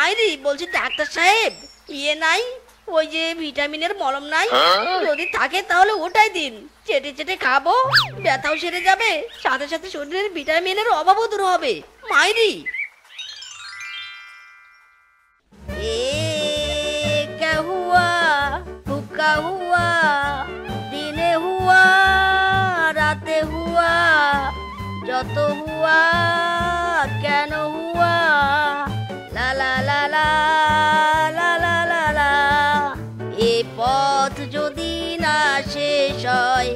মাইরি বলছি ডাক্তার সাহেব, ইয়ে নাই, ওই যে ভিটামিনের মলম নাই? যদি থাকে তাহলে ওটাই দিন, চেটে চেটে খাবো, ব্যথাও সেরে যাবে, সাথে সাথে শরীরের ভিটামিনের অভাবও দূর হবে। মাইরি क्या हुआ हुक्का हुआ, दिने हुआ राते हुआ, যত হুয়া কেন হুয়া, লা লা লা লা লা লা লা লা। এ পথ যদি না শেষ হয়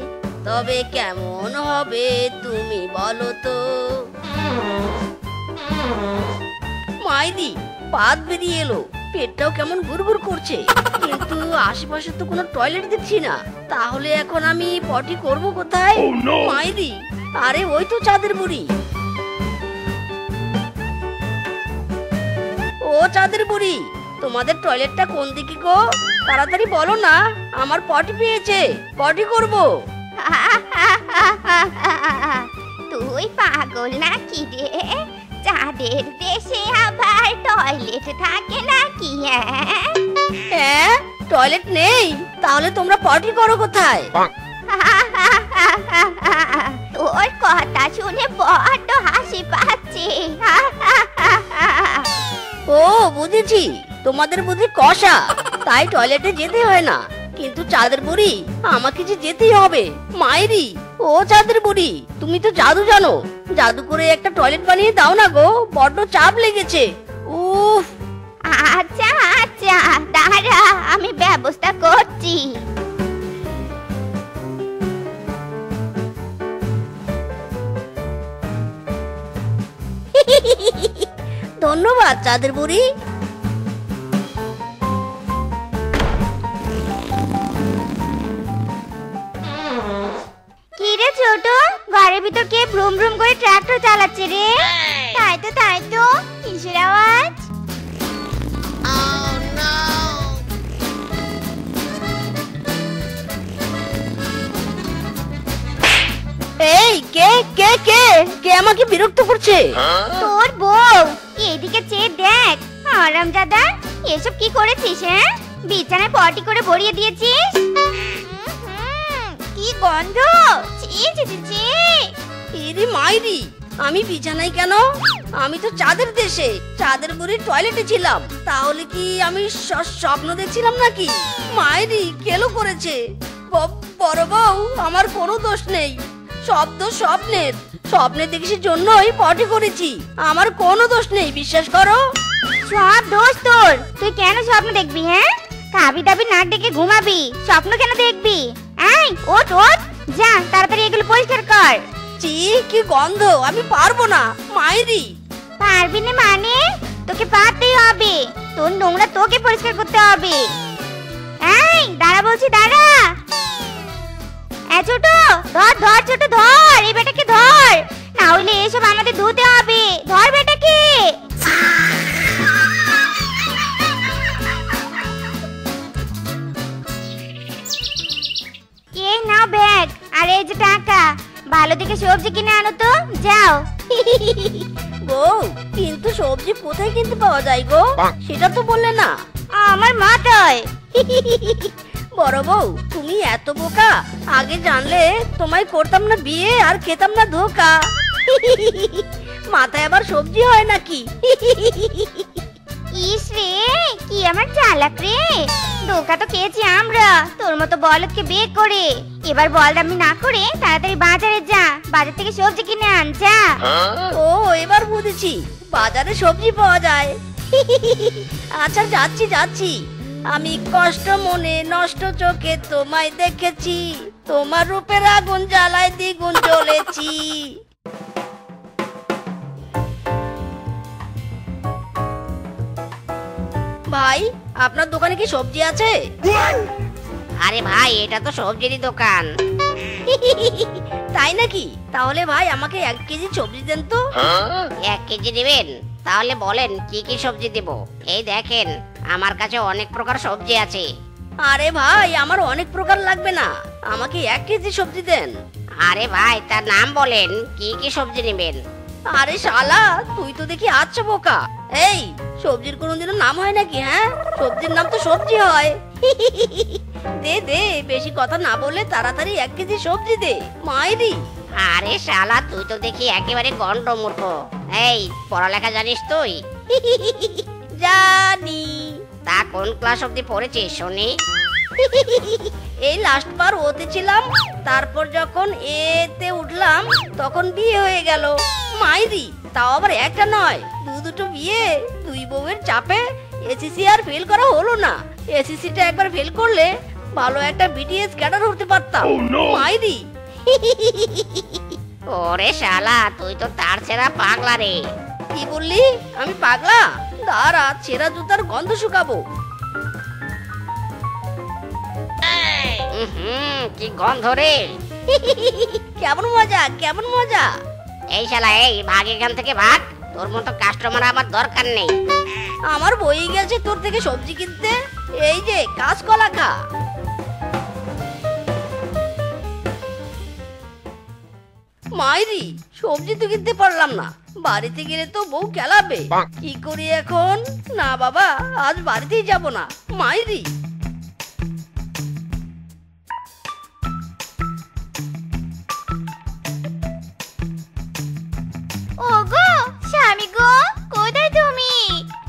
তবে কেমন হবে তুমি বলো তো। মাইদি পাত বেরিয়ে এলো, পেটটাও কেমন গুড়গুড় করছে, কিন্তু আশেপাশে তো কোনো টয়লেট দেখছি না। তাহলে এখন আমি পটি করব কোথায়? মাইদি, আরে ওই তো চাঁদের বুড়ি। ও চাঁদের বুড়ি, তোমাদের টয়লেটটা কোন দিকে গো? তাড়াতাড়ি বলো না, আমার পটি পেয়েছে, পটি করব। তুই পাগল নাকি রে? চাঁদের দেশে আবার টয়লেট থাকে নাকি? হ্যাঁ, টয়লেট নেই, তাহলে তোমরা পটি করো কোথায়? তোর কথা শুনে বড্ড হাসি পাচ্ছে। ও বুঝেছি, তোমাদের বুদ্ধি কষা, তাই টয়লেটে যেতে হয় না। কিন্তু চাঁদের বুড়ি, আমাকে যে যেতেই হবে। মায়েরি, ও চাঁদের বুড়ি, তুমি তো জাদু জানো, জাদু করে একটা টয়লেট বানিয়ে দাও না গো, বড্ড চাপ লেগেছে। উফ। আচ্ছা আচ্ছা, দাঁড়া, আমি ব্যবস্থা করছি। ধন্যবাদ চাঁদের বুড়ি। কি রে ছোট, ঘরের ভিতর কে ভ্রুম ভ্রুম করে ট্রাক্টর চালাচ্ছে রে? তাই তো, কিসের আওয়াজ? এই কে কে কে কে আমাকে বিরক্ত করছে? তোর বউ। এদিকে চেয়ে দেখ। হারামজাদা, এসব কি করেছিস? হ্যাঁ, বিছানায় পটি করে ভরিয়ে দিয়েছিস। কি গন্ধ! ছি ছি ছি ছি। ইরি মাইরি, আমি বিছানায় কেন? আমি তো চাঁদের দেশে, চাঁদের বুড়ির টয়লেটে ছিলাম। তাহলে কি আমি স্বপ্ন দেখছিলাম নাকি? মাইরি কেলো করেছে। বড় বউ, আমার কোনো দোষ নেই, সব দোষ স্বপ্নের। স্বপ্নে দেখিসের জন্যই পটি করেছি, আমার কোনো দোষ নেই, বিশ্বাস করো। সব দোষ তোর। তুই কেন স্বপ্ন দেখবি? হ্যাঁ, খাবি দাবি নাক ডেকে ঘুমাবি, স্বপ্ন কেন দেখবি? এই ওঠ ওঠ, যা তাড়াতাড়ি এগুলো পরিষ্কার কর। চি, কি গন্ধ, আমি পারবো না। মাইরি। পারবি না মানে? তোকে পারতেই হবে, তোর নোংরা তোকে পরিষ্কার করতে হবে। এই দাঁড়া বলছি, দাঁড়া। ছোট, ধর ধর ছোট, ধর এই বেটাকে, ধর, না হইলে এসব আমাদের ধুতে হবে। ধর বেটাকে। এই নাও ব্যাগ, আর এই যে টাকা। ভালো দেখে সবজি কিনে আনো তো, যাও। বউ, কিন্তু সবজি কোথায় কিনতে পাওয়া যায় গো? সেটা তো বললে না। আমার মাথায়। বড় বউ, তুমি এত বোকা, আগে জানলে তোমায় করতাম না বিয়ে আর খেতাম না ধোকা। মাথায় আবার সবজি হয় নাকি? ইস রে, কি আমার চালাক রে। ধোকা তো খেয়েছি আমরা, তোর মতো বলদকে বিয়ে করে। এবার বলদামি না করে তাড়াতাড়ি বাজারে যা, বাজার থেকে সবজি কিনে আন, যা। ও, এবার বুঝেছি, বাজারে সবজি পাওয়া যায়। আচ্ছা, যাচ্ছি যাচ্ছি। আমি কষ্ট মনে নষ্ট চোখে তোমায় দেখেছি, তোমার রূপের আগুন জ্বালায় দ্বিগুণ জ্বলেছি। ভাই, আপনার দোকানে কি সবজি আছে? আরে ভাই, এটা তো সবজিরই দোকান। তাই নাকি? তাহলে ভাই আমাকে 1 কেজি সবজি দেন তো। 1 কেজি নেবেন? তাহলে বলেন কি কি সবজি দেব। এই দেখেন, আমার কাছে অনেক প্রকার সবজি আছে। আরে ভাই, আমার অনেক প্রকার লাগবে না, আমাকে 1 কেজি সবজি দেন। আরে ভাই, তার নাম বলেন, কি কি সবজি নেবেন। আরে শালা, তুই তো দেখি আচ্ছা বোকা, এই সবজির কোনোদিনও নাম হয় নাকি? হ্যাঁ, সবজির নাম তো সবজি হয়। দে দে, বেশি কথা না বলে তাড়াতাড়ি 1 কেজি সবজি দে মাইরি। আরে শালা, তুই তো দেখি একেবারে গন্ড মূর্খ। এই, পড়ালেখা জানিস তুই? জানি। তা কোন ক্লাস অবধি পড়েছিস শুনি? এই লাস্ট বার ওতে ছিলাম, তারপর যখন এতে উঠলাম তখন বিয়ে হয়ে গেল মাইরি। তাও আবার একটা নয়, দুটো বিয়ে, 2 বউয়ের চাপে এসিসি আর ফেল করা হলো না। এসিসিটা একবার ফেল করলে ভালো একটা বিটিএস ক্যাডার হতে পারতাম মাইরি। ওরে শালা, তুই তো তার ছেড়া পাগলা রে। কি বললি? আমি পাগলা? দাঁড়া, ছেঁড়া জুতার গন্ধ শুকাবো। কি গন্ধ রে! কেমন মজা, কেমন মজা। এই শালা, এই ভাগ এখান থেকে ভাগ। তোর মতো কাস্টমার আমার দরকার নেই। আমার বই গেছে তোর থেকে সবজি কিনতে। এই যে কাঁচকলা খা। মাইরি, সবজি তো কিনতে পারলাম না, বাড়িতে গেলে তো বউ কেলাবে। কি করি এখন? না বাবা, আজ বাড়িতেই যাব না মাইরি। ওগো স্বামী গো, কোথায় তুমি?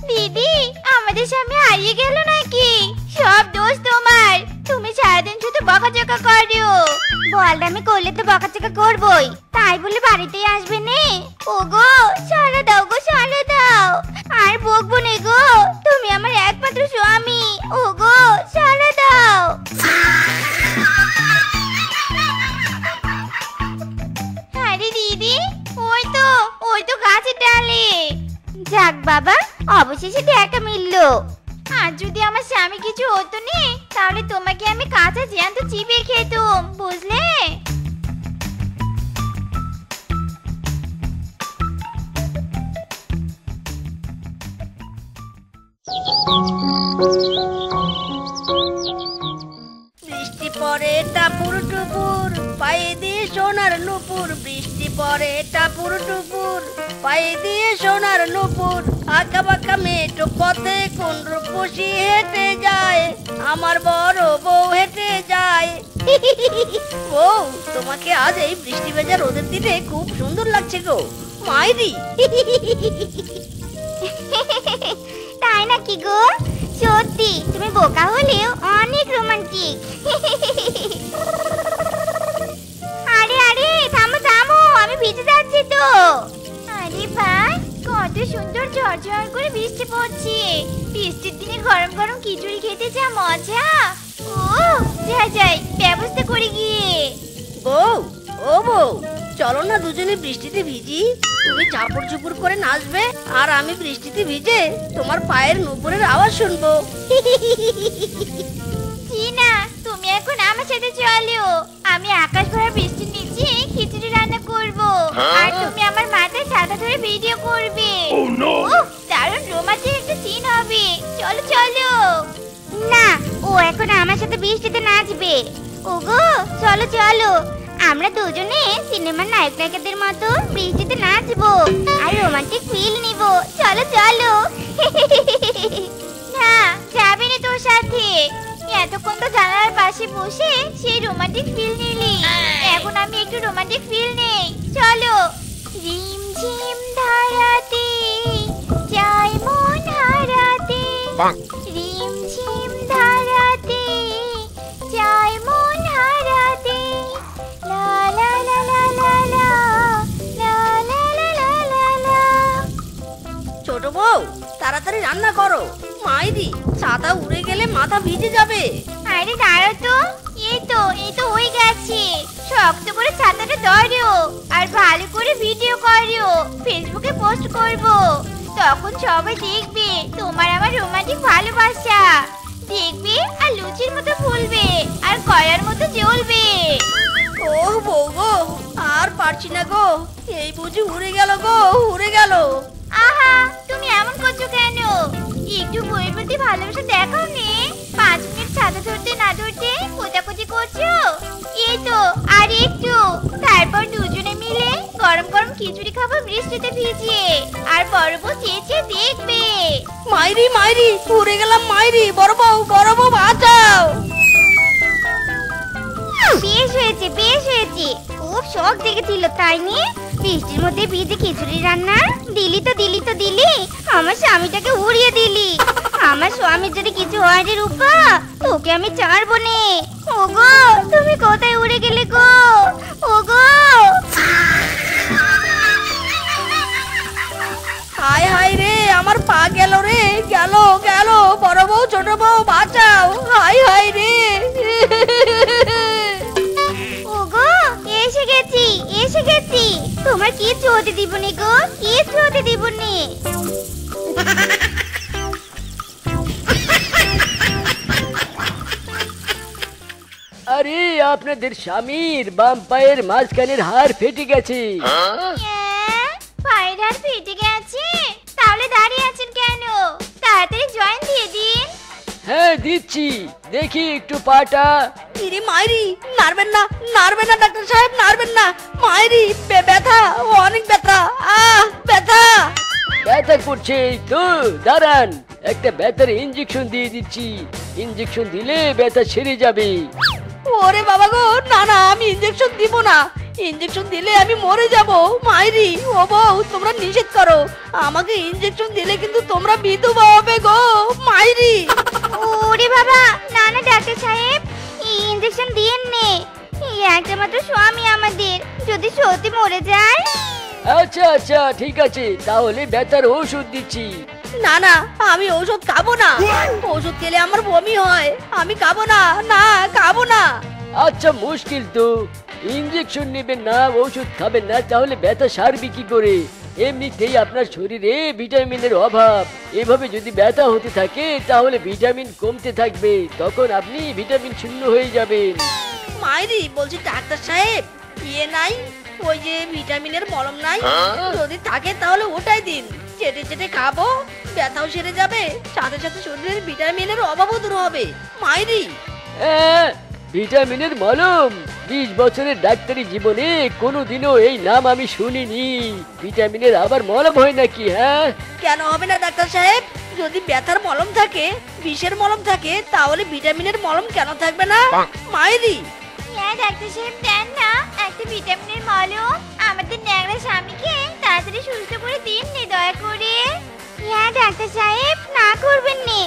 দিদি, আমাদের স্বামী হারিয়ে গেল নাকি? সব দোষ তোমার, তুমি সারাদিন শুধু বকাঝকা করো। বলদামি করলে তো বকাঝকা করবই, তাই বলে বাড়িতেই আসবে নে। ওগো সারা দাও গো, সারা দাও। আর বকবো নে গো, তুমি আমার একমাত্র স্বামী। ওগো সারা দাও। আরে দিদি, ওই তো গাছের ডালে। যাক বাবা, অবশেষে দেখা মিললো। আর যদি আমার স্বামী কিছু হতো নি, তাহলে তোমাকে আমি কাঁচা জ্যান্ত চিবিয়ে খেতুম, বুঝলে? বৃষ্টি পড়ে টাপুর টুপুর, পায়ে দিয়ে সোনার নুপুর। বৃষ্টি পড়ে টাপুর টুপুর, পায়ে দিয়ে সোনার নুপুর। আঁকা বাঁকা মেটো পথে কোন রূপসী হেঁটে যায়, আমার বড় বউ হেঁটে যায়। বউ, তোমাকে আজ এই বৃষ্টি ভেজা রোদের দিনে খুব সুন্দর লাগছে গো মাইরি। তাই নাকি গো? সত্যি তুমি বোকা হলেও অনেক রোমান্টিক। আরে আরে, থামো থামো, আমি ভিজে যাচ্ছি তো। আরে ভাই, কত সুন্দর ঝরঝর করে বৃষ্টি পড়ছে। বৃষ্টির দিনে গরম গরম খিচুড়ি খেতে যা মজা। ও যাই যাই, ব্যবস্থা করে গিয়ে। বউ, ও বউ, চলো না দুজনে বৃষ্টিতে ভিজি। তুমি চাপড় চুপুর করে নাচবে, আর আমি বৃষ্টিতে ভিজে তোমার পায়ের নুপুরের আওয়াজ শুনবো। না, তুমি এখন আমার সাথে চলো। আমি আকাশ ভরা বৃষ্টির নিচে খিচুড়ি রান্না করব, আর তুমি আমার মাথায় ছাতা ধরে ভিডিও করবে। দারুণ রোমান্টিক একটা সিন হবে। চলো চলো। না, ও এখন আমার সাথে বৃষ্টিতে নাচবে। ওগো চলো চলো, আমরা দুজনে সিনেমার নায়ক নায়িকাদের মতো বৃষ্টিতে নাচবো আর রোমান্টিক ফিল নিব। চলো চলো। না, যাবে না তোর সাথে। এতক্ষণ তো জানালার পাশে বসে সেই রোমান্টিক ফিল নিলি, এখন আমি একটু রোমান্টিক ফিল নেই। চলো। রিম ঝিম ধারাতে যায় মন হারাতে, রিম ঝিম ধারাতে যায় মন হারাতে, লা লা লা লা লা লা, লা লা লা লা লা লা। ছোট বউ, তাড়াতাড়ি রান্না করো মাইরি, ছাতা উড়ে গেলে মাথা ভিজে যাবে। আরে দাঁড়াও তো, এই তো হয়ে গেছে। শক্ত করে ছাতাটা ধরো আর ভালো করে ভিডিও করো, ফেসবুকে পোস্ট করব। তখন সবাই দেখবে তোমার আমার রোমান্টিক ভালোবাসা। দেখবে আর লুচির মতো ফুলবে আর কয়ার মতো জ্বলবে। ও বউ গো, আর পারছি না গো, এই বুঝি উড়ে গেল গো, উড়ে গেল। আহা, তুমি এমন করছো কেন? একটু বইয়ের প্রতি ভালোবাসা দেখাও নে। 5 মিনিট ছাতা ধরতে না ধরতে কোচাকুচি করছো। এই তো আর একটু, তারপর দুজনে মিলে গরম গরম খিচুড়ি খাবো বৃষ্টিতে ভিজিয়ে, আর বড় বউ চেয়ে দেখবে। মাইরি মাইরি উড়ে গেলাম মাইরি, বড় বউ বাঁচাও। বেশ হয়েছে বেশ হয়েছে, খুব শখ দেখেছিল তাই নি? বৃষ্টির মধ্যে ভিজে খিচুড়ি রান্না দিলি তো দিলি, আমার স্বামীটাকে উড়িয়ে দিলি। আমার স্বামীর যদি কিছু হয় রে রূপা, তোকে আমি ছাড়বো নে। ওগো তুমি কোথায় উড়ে গেলে গো? ওগো হায় হায় রে, আমার পা গেল রে, গেল গেল, বড় বউ ছোট বউ বাঁচাও, হায় হায় রে। ওগো এসে গেছি, তোমার কিচ্ছু হতে দিব নি গো, কিচ্ছু হতে দিব নি। আরে আপনাদের স্বামীর বাম পায়ের মাঝখানের হাড় ফেটে গেছে। পায়ের হাড় ফেটে গেছে? তাহলে দাঁড়িয়ে আছেন কেন? তাড়াতাড়ি জয়েন দিয়ে দিন। হ্যাঁ দিচ্ছি, দেখি একটু পাটা। ইরে মাইরি, নাড়বেন না ডাক্তার সাহেব, নাড়বেন না। মাইরি ব্যথা, অনেক ব্যথা, ব্যথা। ব্যথা করছে এই তো, দাঁড়ান একটা ব্যথার ইঞ্জেকশন দিয়ে দিচ্ছি, ইঞ্জেকশন দিলে ব্যথা সেরে যাবে। ওরে বাবা গো, না আমি ইঞ্জেকশন দিব না, ইঞ্জেকশন দিলে আমি মরে যাব। মাইরি ও বউ, তোমরা নিষেধ করো, আমাকে ইঞ্জেকশন দিলে কিন্তু তোমরা বিধবা হবে গো। মাইরি ওরে বাবা, না ডাক্তার সাহেব, ইঞ্জেকশন দিয়েন নে, একটা মাত্র স্বামী আমাদের, যদি সত্যি মরে যায়। আচ্ছা ঠিক আছে, তাহলে ব্যথার ওষুধ দিচ্ছি। না আমি ঔষধ খাবো না, ওষুধ খেলে আমার বমি হয়, আমি খাবো না, খাবো না। আচ্ছা মুশকিল তো, ইঞ্জেকশন নেবেন না ওষুধ খাবেন না, তাহলে ব্যথা সারবে কি করে? এমনিতেই আপনার শরীরে ভিটামিনের অভাব, এভাবে যদি ব্যথা হতে থাকে তাহলে ভিটামিন কমতে থাকবে, তখন আপনি ভিটামিন শূন্য হয়ে যাবেন। মাইরি বলছি ডাক্তার সাহেব, নাই ওই যে ভিটামিনের মলম নাই? যদি থাকে তাহলে ওটাই দিন, চেটে খাবো, ব্যথাও সেরে যাবে, সাথে সাথে শরীরের ভিটামিনের অভাবও দূর হবে। মাইরি ভিটামিনের মলম? 20 বছরের ডাক্তারি জীবনে কোনোদিনও এই নাম আমি শুনিনি। ভিটামিনের আবার মলম হয় নাকি? হ্যাঁ কেন হবে না ডাক্তার সাহেব? যদি ব্যথার মলম থাকে, বিষের মলম থাকে, তাহলে ভিটামিনের মলম কেন থাকবে না? মাইরি ডাক্তার সাহেব দেন না একটা ভিটামিনের মলম, আমাদের ন্যাংরা স্বামীকে তাড়াতাড়ি সুস্থ করে দিন নে দয়া করে। ডাক্তার সাহেব না করবেন নে,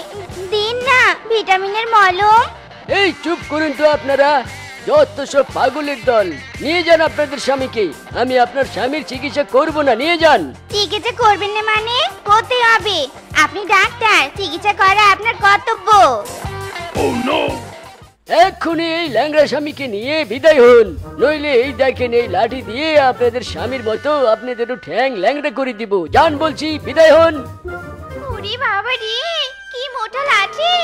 দিন না ভিটামিনের মলম। এই চুপ করুন তো আপনারা, যত সব পাগলের দল। নিয়ে যান আপনাদের স্বামীকে, আমি আপনার স্বামীর চিকিৎসা করব না, নিয়ে যান। চিকিৎসা করবেন না মানে? করতে হবে, আপনি ডাক্তার, চিকিৎসা করা আপনার কর্তব্য। এক্ষুনি এই ল্যাংড়া স্বামীকে নিয়ে বিদায় হন, নইলে এই দেখেন এই লাঠি দিয়ে আপনাদের স্বামীর মতো আপনাদেরও ঠ্যাং ল্যাংড়া করে দিব। যান বলছি, বিদায় হন। ওরে বাবা রে, কি মোটা লাঠি!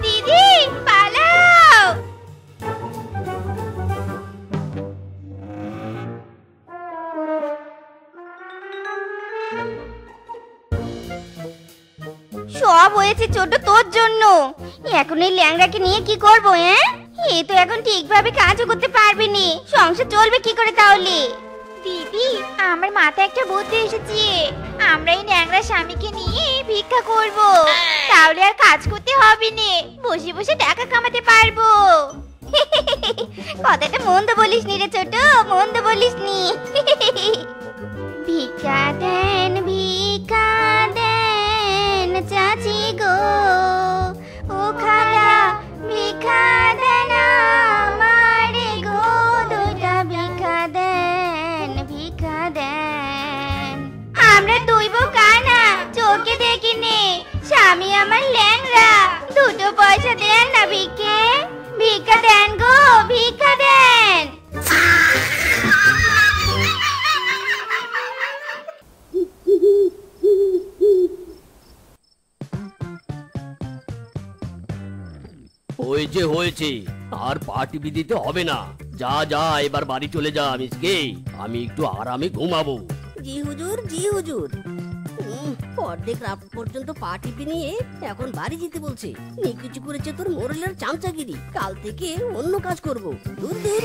দিদি পালাও! সব হয়েছে ছোট তোর জন্য, এখন এই ল্যাংড়াকে নিয়ে কি করবো? এ তো এখন ঠিকভাবে কাজও করতে পারবে না, সংসার চলবে কি করে তাহলে? দিদি আমার মাথায় একটা বুদ্ধি এসেছে, আমরা এই ন্যাংরা স্বামীকে নিয়ে ভিক্ষা করব, তাহলে আর কাজ করতে হবে না, বসে বসে টাকা কামাতে পারবো। কথাটা মন্দ বলিস নি রে ছোট, মন্দ বলিস নি। ভিক্ষা দেন চাচি গো, ও খালা ভিক্ষা দেন আমারে গো, দুটা ভিক্ষা দেন। আমরা দুই বউ কানা, চোখে দেখিনি, স্বামী আমার ল্যাংড়া, দুটো পয়সা দেন না ভিক্ষা দেন গো, ভিক্ষা দেন। ওই যে হয়েছে, আর পার্টি দিতে হবে না, যা এবার বাড়ি চলে যা মিসকে, আমি একটু আরামে ঘুমাবো। জি হুজুর। অর্ধেক রাত পর্যন্ত পা টিপে নিয়ে এখন বাড়ি যেতে বলছে। নিকুচি করেছে তোর মোরলের চামচাগিরি, কাল থেকে অন্য কাজ করব। দূর।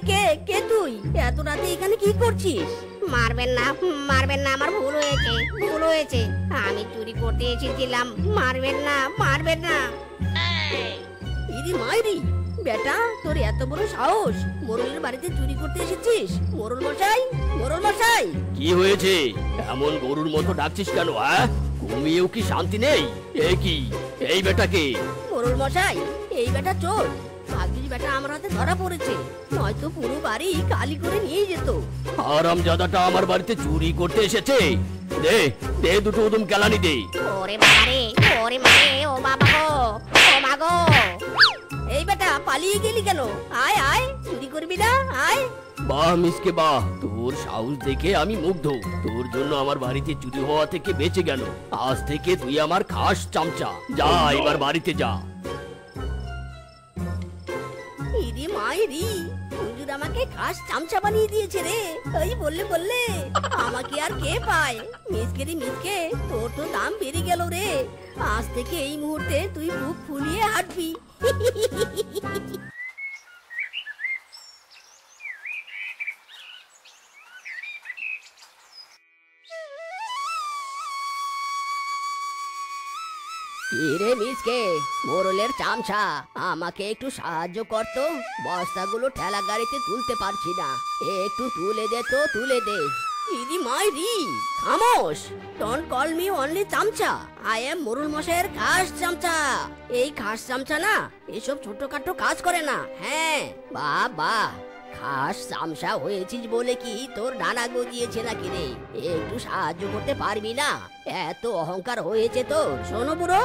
কে কে তুই এত রাতে এখানে কি করছিস? মারবেন না, মারবেন না, আমার ভুল হয়েছে, ভুল হয়েছে। আমি চুরি করতে এসেছিলাম, মারবেন না, মারবেন না। ইরি মাইরি, বেটা তোর এত বড় সাহস, মোরলের বাড়িতে চুরি করতে এসেছিস? মোরল মশাই, মোরল মশাই। কি হয়েছে? এমন গরুর মতো ডাকছিস কেন? হ্যাঁ, ঘুমিয়েও কি শান্তি নেই? এ কি, এই বেটাকে? মোরল মশাই, এই বেটা চোর। ভাগ্যিস বেটা আমার হাতে ধরা পড়েছে, নয়তো পুরো বাড়ি খালি করে নিয়ে যেত। হারামজাদাটা আমার বাড়িতে চুরি করতে এসেছে। দে দে, দুটো উদম কেলানি দে। ওরে বাবারে, ওরে মারে, ও বাবা গো, ও মা গো। এই বেটা পালিয়ে গেলি কেন? আয় আয়, চুরি করবি না, আয়। বাহ মিসকে বাহ, তোর সাহস দেখে আমি মুগ্ধ। তোর জন্য আমার বাড়িতে চুরি হওয়া থেকে বেঁচে গেল। আজ থেকে তুই আমার খাস চামচা। যা এবার বাড়িতে যা। ইরি মাইরি, হুজুর আমাকে খাস চামচা বানিয়ে দিয়েছে রে। ওই বললে বললে আমাকে আর কে পায়? মিসকে রে মিসকে, তোর তো দাম বেড়ে গেল রে। আজ থেকে এই মুহূর্তে তুই বুক ফুলিয়ে হাঁটবি। রে মিসকে, মোরলের চামচা, আমাকে একটু সাহায্য করতো। বস্তাগুলো ঠেলা গাড়িতে তুলতে পারছি না, একটু তুলে দে তো, তুলে দে। ইদি মাইরি, খামোশ। ডোন্ট কল মি অনলি চামচা, আই এম মোরল মশাইয়ের খাস চামচা। এই খাস চামচা না এসব ছোটখাটো কাজ করে না। হ্যাঁ, বাহ বাহ, খাস চামচা হয়েছিস বলে কি তোর ডানা গজিয়েছে নাকি রে? একটু সাহায্য করতে পারবি না? এত অহংকার হয়েছে তোর। শোনো বুড়ো,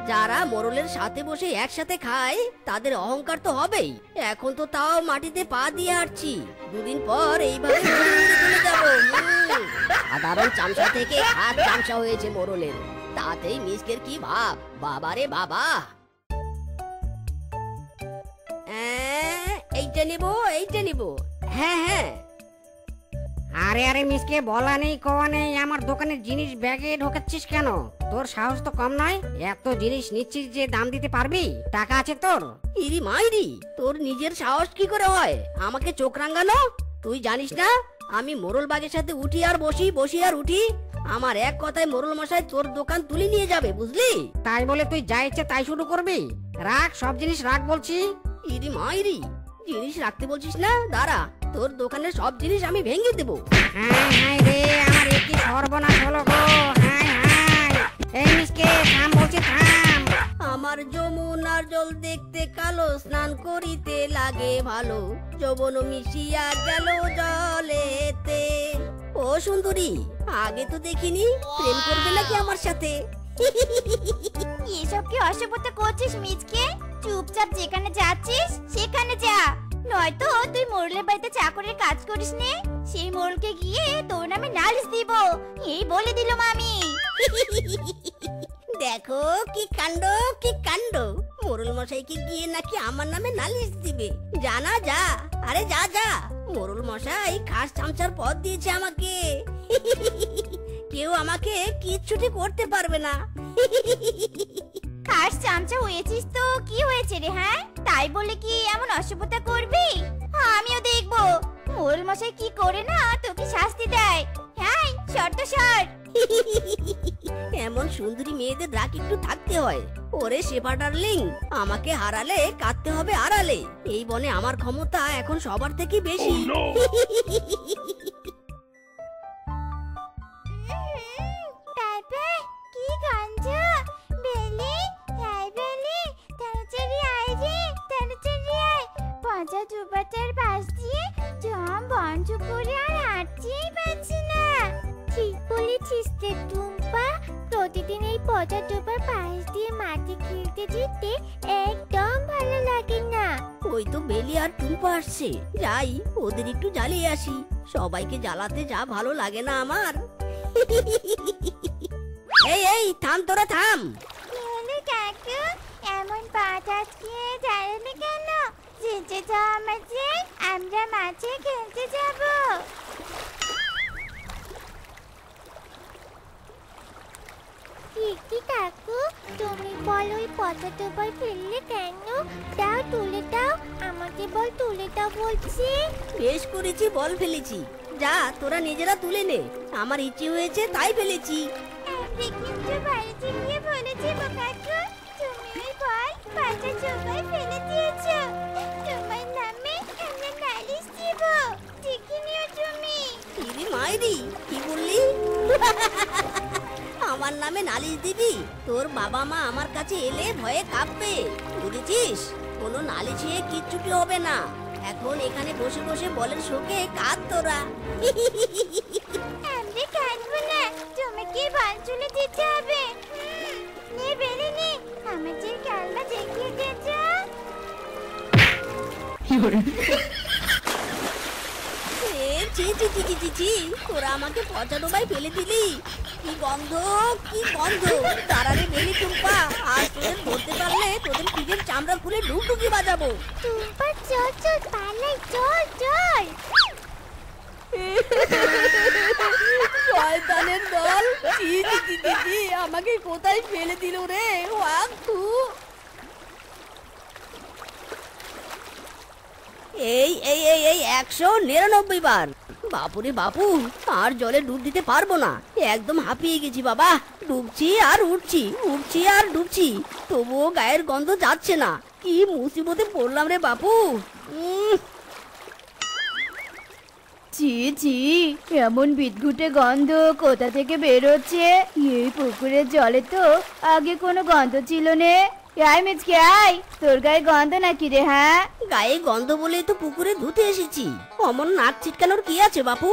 যারা মোরলের সাথে বসে একসাথে খায় তাদের অহংকার তো হবেই। এখন তো তাও মাটিতে পা দিয়ে হাঁটছি, দুদিন পর এইভাবে উড়ে উড়ে চলে যাবো। সাধারণ চামচা থেকে খাস চামচা হয়েছে মোরলের, তাতেই মিসকের কি ভাব? বাবারে বাবা। এইটা নিব, এইটা নিব। হ্যাঁ হ্যাঁ। আরে আরে মিসকে, বলা নেই কওয়া নেই, আমার দোকানের জিনিস ব্যাগে ঢোকাচ্ছিস কেন? তোর সাহস তো কম নয়, এত জিনিস নিচ্ছিস যে দাম দিতে পারবি? টাকা আছে তোর? ইরি মাইরি, তোর নিজের সাহস কি করে হয় আমাকে চোখ রাঙানো? তুই জানিস না আমি মোরল বাগের সাথে উঠি আর বসি, বসি আর উঠি। আমার এক কথায় মোরল মশাই তোর দোকান তুলে নিয়ে যাবে, বুঝলি? তাই বলে তুই যা ইচ্ছে তাই শুরু করবি? রাখ, সব জিনিস রাখ বলছি। ইরি মাইরি, জিনিস রাখতে বলছিস না? দাঁড়া, তোর দোকানের সব জিনিস আমি ভেঙে দেবো। হাই হাই রে, আমার কি সর্বনাশ হলো গো। হাই হাই, এই মিসকে থাম বলছি, থাম। আমার যমুনার জল দেখতে কালো, স্নান করিতে লাগে ভালো, যৌবন মিশিয়া গেল জলেতে। ও সুন্দরী, আগে তো দেখিনি, প্রেম করবে নাকি আমার সাথে? এসব কি অসভ্যতা করছিস মিচকে? চুপচাপ যেখানে যাচ্ছিস সেখানে যা, নয়তো তুই মোরলের বাড়িতে চাকরের কাজ করিস নে, সেই মোরলকে গিয়ে তোর নামে নালিশ দিব, এই বলে দিলাম আমি। দেখো কি কাণ্ড, কি কাণ্ড! মোরল মশাইকে গিয়ে নাকি আমার নামে নালিশ দিবে। জানা যা, আরে যা যা। মোরল মশাই খাস চামচার পদ দিয়েছে আমাকে, কেউ আমাকে কিচ্ছুটি করতে পারবে না। খাস চামচা হয়েছিস তো কি হয়েছে রে? হ্যাঁ, তাই বলে কি এমন অসভ্যতা করবি? আমিও দেখবো মোরল মশাই কি করে না তোকে শাস্তি দেয়। হ্যাঁ, শর্ত সর। এমন সুন্দরী মেয়েদের রাগ একটু থাকতে হয়। ওরে শেফা ডার্লিং, আমাকে হারালে কাঁদতে হবে আড়ালে। এই বনে আমার ক্ষমতা এখন সবার থেকে বেশি। বাবা, কি গন্ধ! বেলি, হাই বেলি, তাড়াতাড়ি আয় রে, তাড়াতাড়ি আয়। পচা দুপাটার পাশ দিয়ে জম বন্ধ করে আর হাঁটতেই পারছি না। ঠিক বলেছিস রে টুম্পা, প্রতিদিন এই পচা ডোবার পাশ দিয়ে মাটি খেলতে যেতে একদম ভালো লাগে না। ওই তো বেলি আর টুম্পা আসছে, যাই ওদের একটু জ্বালিয়ে আসি। সবাইকে জ্বালাতে যা ভালো লাগে না আমার। এই এই থাম, তোরা থাম। কেন কাকু এমন পাটা দিয়ে দাঁড়ালে কেন? যেতে দাও আমাদের, আমরা মাঠে খেলতে যাব। কি কাকু, তুমি বল ওই পচা দুবার ফেললে কেন? দাও তুলে দাও, আমাকে বল তুলে দাও বলছি। বেশ করেছি, বল ফেলেছি। যা তোরা নিজেরা তুলে নে, আমার ইচ্ছে হয়েছে তাই ফেলেছি। আমি কিন্তু বাড়িতে গিয়ে বলেছি কাকু, তুমি ওই বল পচা চোখায় ফেলে দিয়েছো। তোমার নামে আমরা নালিশ দিব, দেখে নিও তুমি। ইরি মাইরি, কি বললি? আমার নামে নালিশ দিবি? তোর বাবা মা আমার কাছে এলে ভয়ে কাঁপবে, বুঝেছিস? কোনো নালিশে কিচ্ছুটি হবে না। এখন এখানে বসে বসে বলের শোকে কাঁদ তোরা। আমরা কাঁদবো না, তোমাকে বল তুলে দিতে হবে। নে বেলে নে, আমাদের খেলনা দেখিয়ে দে তো। ছি ছি ছি ছি ছি ছি, তোরা আমাকে পচা ডোবায় ফেলে দিলি। কি গন্ধ, কি গন্ধ! তারারে বেলি টুম্পা, আজ তোদের ধরতে পারলে তোদের পিঠের চামড়া খুলে ডুবডুবি বাজাবো। টুম্পা চল চল পালাই, চল চল। শয়তানের দল, ছি ছি ছি ছি ছি, আমাকে কোথায় ফেলে দিল রে? ওয়াক তু! এই এই এই এই 199 বার। বাপুরে বাপু, আর জলে ডুব দিতে পারবো না, একদম হাঁপিয়ে গেছি বাবা। ডুবছি আর উঠছি, উঠছি আর ডুবছি, তবুও গায়ের গন্ধ যাচ্ছে না। কি মুসিবতে পড়লাম রে বাপু। ছি ছি, এমন বিদঘুটে গন্ধ কোথা থেকে বেরোচ্ছে? এই পুকুরের জলে তো আগে কোনো গন্ধ ছিল নে। আয় মিচকে আয়, তোর গায়ে গন্ধ নাকি রে? হ্যাঁ, গায়ে গন্ধ বলে তো পুকুরে ধুতে এসেছি। অমন নাক ছিটকানোর কি আছে বাপু?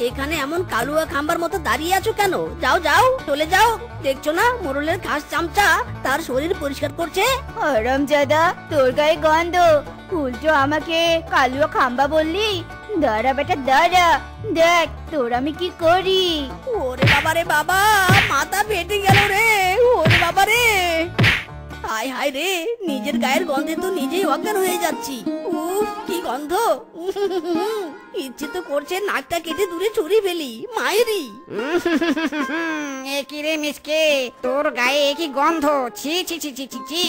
এখানে এমন কালুয়া খাম্বার মতো দাঁড়িয়ে আছো কেন? যাও যাও, চলে যাও। দেখছো না মোরলের ঘাস চামচা তার শরীর পরিষ্কার করছে? হারামজাদা, তোর গায়ে গন্ধ, উল্টো আমাকে কালুয়া খাম্বা বললি? দাঁড়া বেটা দাঁড়া, দেখ তোর আমি কি করি। ওরে বাবা রে বাবা, মাথা ফেটে গেল রে। ওরে বাবা রে, হায় হায় রে, নিজের গায়ের গন্ধে তো নিজেই অজ্ঞান হয়ে যাচ্ছি। উফ, কি গন্ধ! ইচ্ছে তো করছে নাকটা কেটে দূরে ছুরি ফেলি, মায়েরি। এ কি রে মিসকে, তোর গায়ে একই গন্ধ! ছি ছি ছি ছি ছি ছি,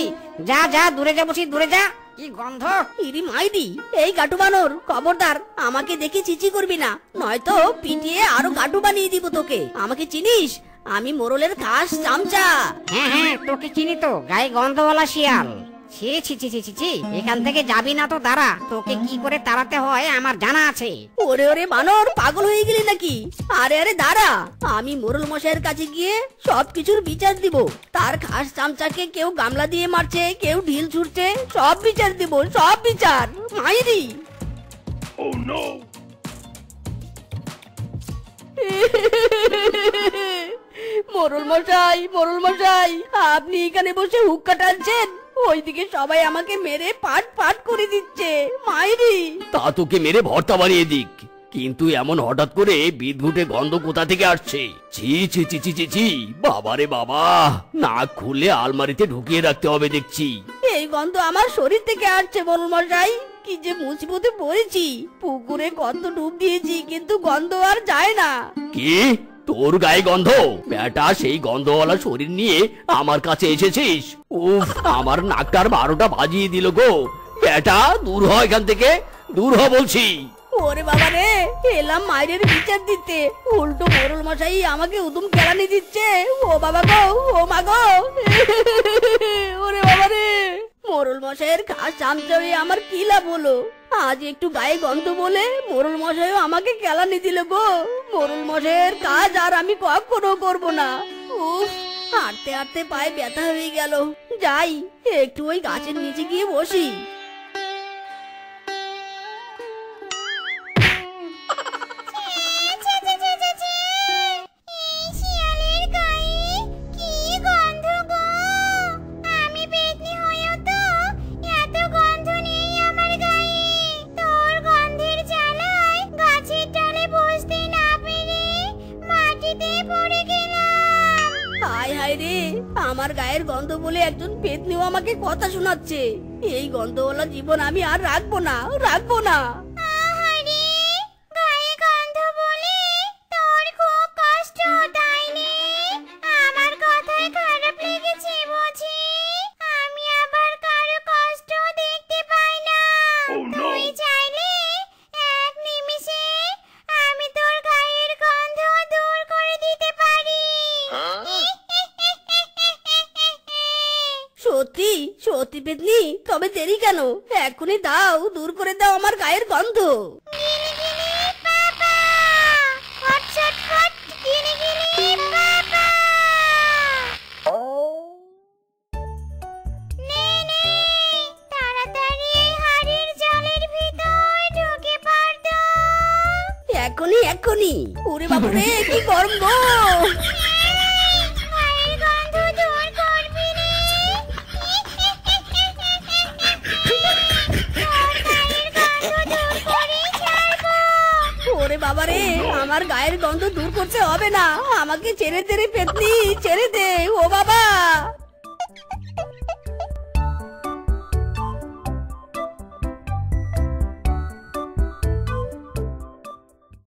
যা যা, দূরে যা বলছি, দূরে যা। কি গন্ধ! ইরি মাইরি, এই গাটু বানর, খবরদার আমাকে দেখে চিচি করবি না, নয়তো পিটিয়ে আরো গাটু বানিয়ে দিব তোকে। আমাকে চিনিস? আমি মোরলের ঘাস চামচা। হ্যাঁ হ্যাঁ, তোকে চিনি তো, গায়ে গন্ধওয়ালা শিয়াল। ছি ছি ছি ছি ছি ছি, এখান থেকে যাবি না তো দাঁড়া, তোকে কি করে তাড়াতে হয় আমার জানা আছে। ওরে ওরে বানর, পাগল হয়ে গেলি নাকি? আরে আরে দাঁড়া, আমি মোরল মশাইয়ের কাছে গিয়ে সবকিছুর বিচার দিব। তার ঘাস চামচাকে কেউ গামলা দিয়ে মারছে, কেউ ঢিল ছুটছে, সব বিচার দিব, সব বিচার। মাইরি! মোরল মশাই, মোরল মশাই, আপনি এখানে বসে হুক্কা টানছেন, ওইদিকে সবাই আমাকে মেরে পাট পাট করে দিচ্ছে। মাইরি! তা তোকে মেরে ভর্তা বানিয়ে দিক, কিন্তু এমন হঠাৎ করে বিদঘুটে গন্ধ কোথা থেকে আসছে? ছি ছি ছি ছি ছি ছি, বাবারে বাবা, নাক খুলে আলমারিতে ঢুকিয়ে রাখতে হবে দেখছি। এই গন্ধ আমার শরীর থেকে আসছে মোরল মশাই। কি যে মুসিবতে পড়েছি, পুকুরে কত ডুব দিয়েছি কিন্তু গন্ধ আর যায় না। কি, তোর গায়ে গন্ধ? বেটা, সেই গন্ধওয়ালা শরীর নিয়ে আমার কাছে এসেছিস? উফ, আমার নাকটার 12টা বাজিয়ে দিল গো। বেটা, দূর হ এখান থেকে, দূর হ বলছি। ওরে বাবা রে, এলাম মায়ের বিচার দিতে, উল্টো মোরল মশাই আমাকে উদুম কেলানি দিচ্ছে। ও বাবা গো, ও মা গো! ওরে বাবা রে, মোরল মশাইয়ের ঘাস চামচা হয়ে আমার কি লাভ হলো? আজ একটু গায়ে গন্ধ বলে মোরল মশাইও আমাকে কেলানি দিল গো। মোরল মশাইয়ের কাজ আর আমি কখনো করবো না। উফ, হাঁটতে হাঁটতে পায়ে ব্যথা হয়ে গেল। যাই, একটু ওই গাছের নিচে গিয়ে বসি। আমার গায়ের গন্ধ বলে একজন পেতনিও আমাকে কথা শোনাচ্ছে। এই গন্ধওয়ালা জীবন আমি আর রাখবো না, রাখবো না। গায়ে গন্ধ বলে তোর খুব কষ্ট, তাই নে? আমার কথায় খারাপ লেগেছে বুঝি? সত্যি পেতনি, তবে দেরি কেন? এখনই দাও, দূর করে দাও আমার গায়ের গন্ধ। এখনই এখনই। ওরে বাবুরে, কি গরম গো! ওরে বাবারে, আমার গায়ের গন্ধ দূর করতে হবে না, আমাকে ছেড়ে দে রে পেতনি, ছেড়ে দে। ও বাবা!